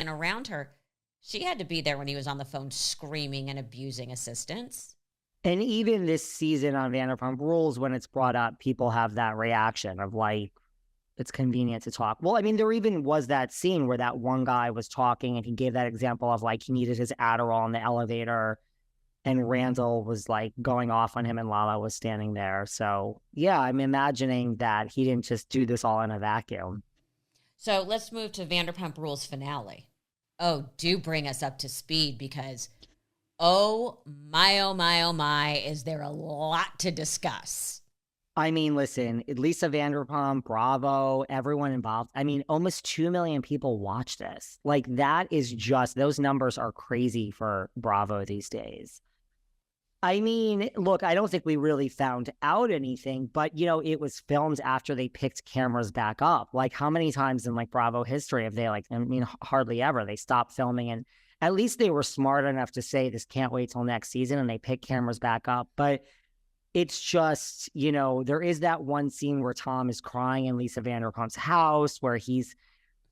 and around her, she had to be there when he was on the phone screaming and abusing assistants. And even this season on Vanderpump Rules, when it's brought up, people have that reaction of like, it's convenient to talk. Well, I mean, there even was that scene where that one guy was talking and he gave that example of like he needed his Adderall in the elevator and Randall was like going off on him and Lala was standing there. So yeah, I'm imagining that he didn't just do this all in a vacuum. So let's move to Vanderpump Rules finale. Oh, do bring us up to speed because, oh my, is there a lot to discuss? I mean, listen, Lisa Vanderpump, Bravo, everyone involved. I mean, almost 2 million people watch this. Like that is just, those numbers are crazy for Bravo these days. I mean, look, I don't think we really found out anything, but, you know, it was filmed after they picked cameras back up. Like, how many times in, like, Bravo history have they, like, I mean, hardly ever. They stopped filming, and at least they were smart enough to say this can't wait till next season, and they picked cameras back up. But it's just, you know, there is that one scene where Tom is crying in Lisa Vanderpump's house where he's,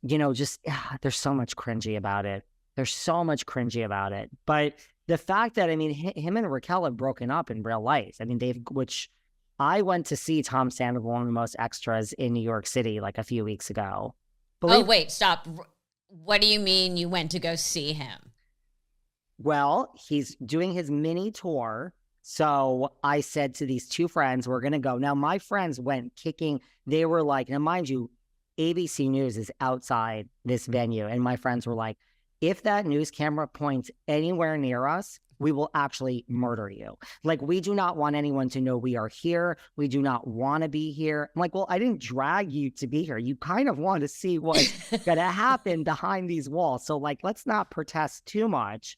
you know, just, there's so much cringy about it. There's so much cringy about it. But the fact that, I mean, him and Raquel have broken up in real life. I mean, which I went to see Tom Sandoval, one of the most extras in New York City, like a few weeks ago. Oh, wait, stop. What do you mean you went to go see him? Well, he's doing his mini tour. So I said to these two friends, we're going to go. Now, my friends went kicking. They were like, now, mind you, ABC News is outside this venue. And my friends were like, if that news camera points anywhere near us, we will actually murder you. Like, we do not want anyone to know we are here. We do not want to be here. I'm like, well, I didn't drag you to be here. You kind of want to see what's going to happen behind these walls. So, like, let's not protest too much.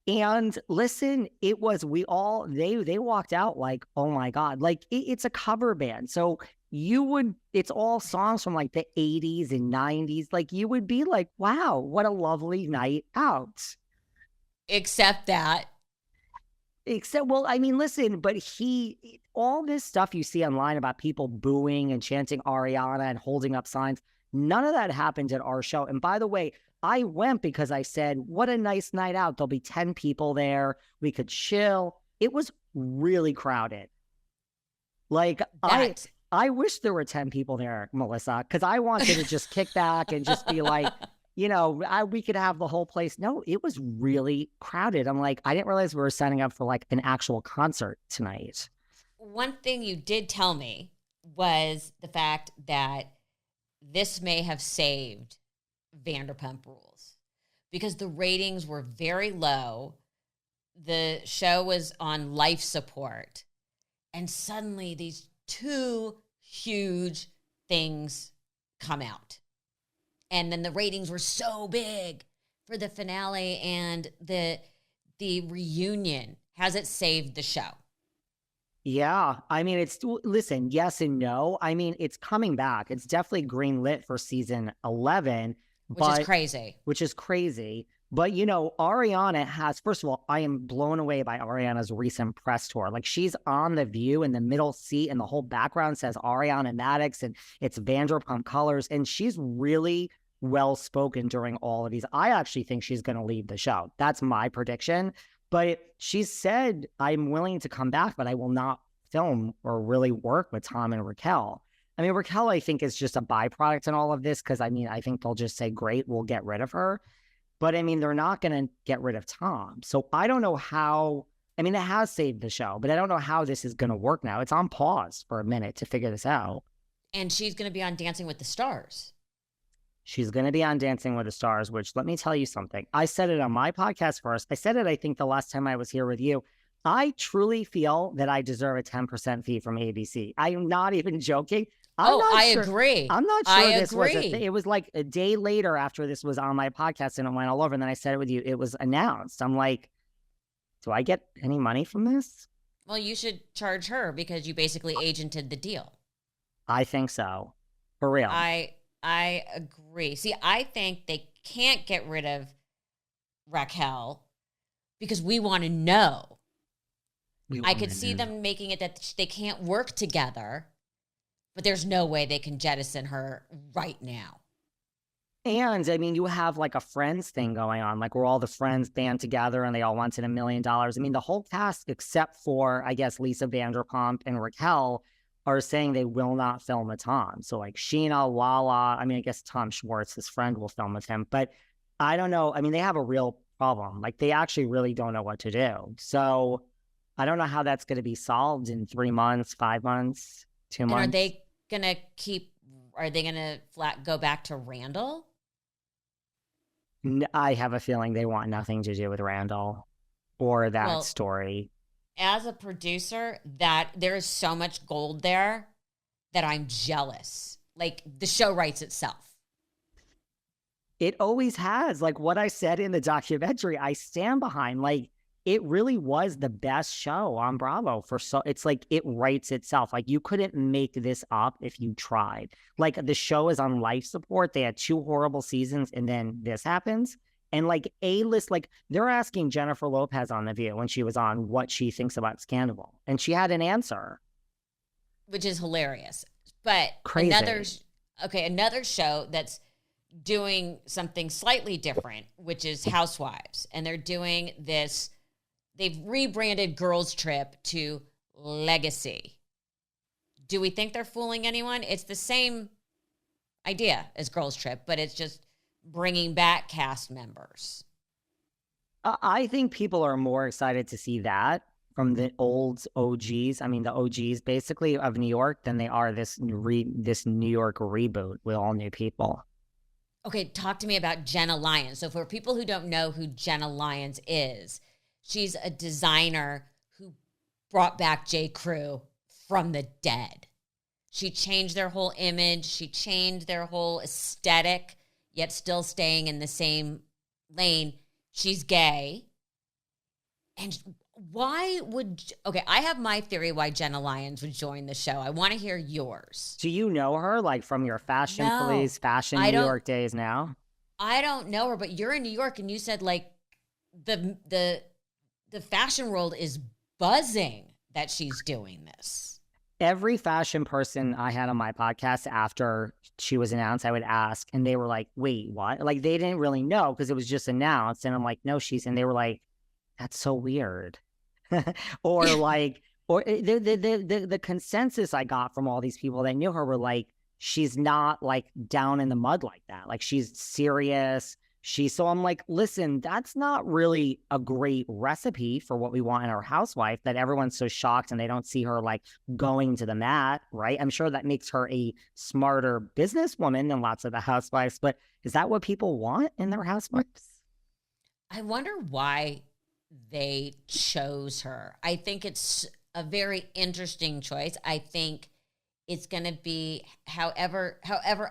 And listen, it was, they walked out like, oh my God, like it's a cover band. So it's all songs from like the 80s and 90s. Like you would be like, wow, what a lovely night out. Except, well, I mean, listen, but all this stuff you see online about people booing and chanting Ariana and holding up signs, none of that happened at our show. And by the way, I went because I said, what a nice night out. There'll be 10 people there. We could chill. It was really crowded. Like, I wish there were 10 people there, Melissa, because I wanted to just kick back and just be like, you know, we could have the whole place. No, it was really crowded. I'm like, I didn't realize we were signing up for like an actual concert tonight. One thing you did tell me was the fact that this may have saved Vanderpump Rules because the ratings were very low. The show was on life support. And suddenly these two huge things come out. And then the ratings were so big for the finale and the reunion. Has it saved the show? Yeah. I mean, listen, yes and no. I mean, it's coming back. It's definitely greenlit for season 11. Which is crazy. But, you know, Ariana first of all, I am blown away by Ariana's recent press tour. Like, she's on The View in the middle seat, and the whole background says Ariana Maddox, and it's Vanderpump colors. And she's really well-spoken during all of these. I actually think she's going to leave the show. That's my prediction. But she said, I'm willing to come back, but I will not film or really work with Tom and Raquel. I mean, Raquel, I think, is just a byproduct in all of this because, I mean, I think they'll just say, great, we'll get rid of her. But, I mean, they're not going to get rid of Tom. So I don't know how, I mean, it has saved the show, but I don't know how this is going to work now. It's on pause for a minute to figure this out. And she's going to be on Dancing with the Stars. She's going to be on Dancing with the Stars, which, let me tell you something. I said it on my podcast first. I said it, I think, the last time I was here with you. I truly feel that I deserve a 10% fee from ABC. I am not even joking. I agree. I'm not sure this was a thing. It was like a day later after this was on my podcast and it went all over. And then I said it with you. It was announced. I'm like, do I get any money from this? Well, you should charge her because you basically agented the deal. I think so. For real. I agree. See, I think they can't get rid of Raquel because we want to know. I could see them making it that they can't work together, but there's no way they can jettison her right now. And I mean, you have like a Friends thing going on, like where all the friends band together and they all wanted $1 million. I mean, the whole cast, except for, I guess, Lisa Vanderpump and Raquel, are saying they will not film with Tom. So like Sheena, Lala, I mean, I guess Tom Schwartz, his friend, will film with him. But I don't know. I mean, they have a real problem. Like they actually really don't know what to do. So I don't know how that's going to be solved in 3 months, 5 months, 2 months. And are they going to flat go back to Randall? I have a feeling they want nothing to do with Randall or that story. As a producer, that there is so much gold there that I'm jealous. Like the show writes itself. It always has. Like what I said in the documentary, I stand behind. Like it really was the best show on Bravo it's like it writes itself. Like you couldn't make this up if you tried. Like the show is on life support. They had 2 horrible seasons and then this happens. And like A-list, like they're asking Jennifer Lopez on The View when she was on what she thinks about Scandoval. And she had an answer. Which is hilarious. But crazy. Another show that's doing something slightly different, which is Housewives. And they're doing this. They've rebranded Girls Trip to Legacy. Do we think they're fooling anyone? It's the same idea as Girls Trip, but it's just bringing back cast members. I think people are more excited to see that from the old OGs. I mean, the OGs basically of New York than they are this New York reboot with all new people. Okay, talk to me about Jenna Lyons. So for people who don't know who Jenna Lyons is, she's a designer who brought back J. Crew from the dead. She changed their whole image. She changed their whole aesthetic, yet still staying in the same lane. She's gay. And I have my theory why Jenna Lyons would join the show. I want to hear yours. Do you know her, like from your fashion police, fashion New York days now? I don't know her, but you're in New York and you said like the fashion world is buzzing that she's doing this. Every fashion person I had on my podcast after she was announced, I would ask, and they were like, wait, what? Like, they didn't really know because it was just announced. And I'm like, no, and they were like, that's so weird. Or like, or the consensus I got from all these people that knew her were like, she's not like down in the mud like that. Like she's serious. So I'm like, listen, that's not really a great recipe for what we want in our housewife, that everyone's so shocked and they don't see her like going to the mat, right? I'm sure that makes her a smarter businesswoman than lots of the housewives, but is that what people want in their housewives? I wonder why they chose her. I think it's a very interesting choice. I think it's going to be however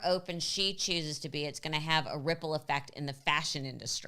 open she chooses to be, it's going to have a ripple effect in the fashion industry.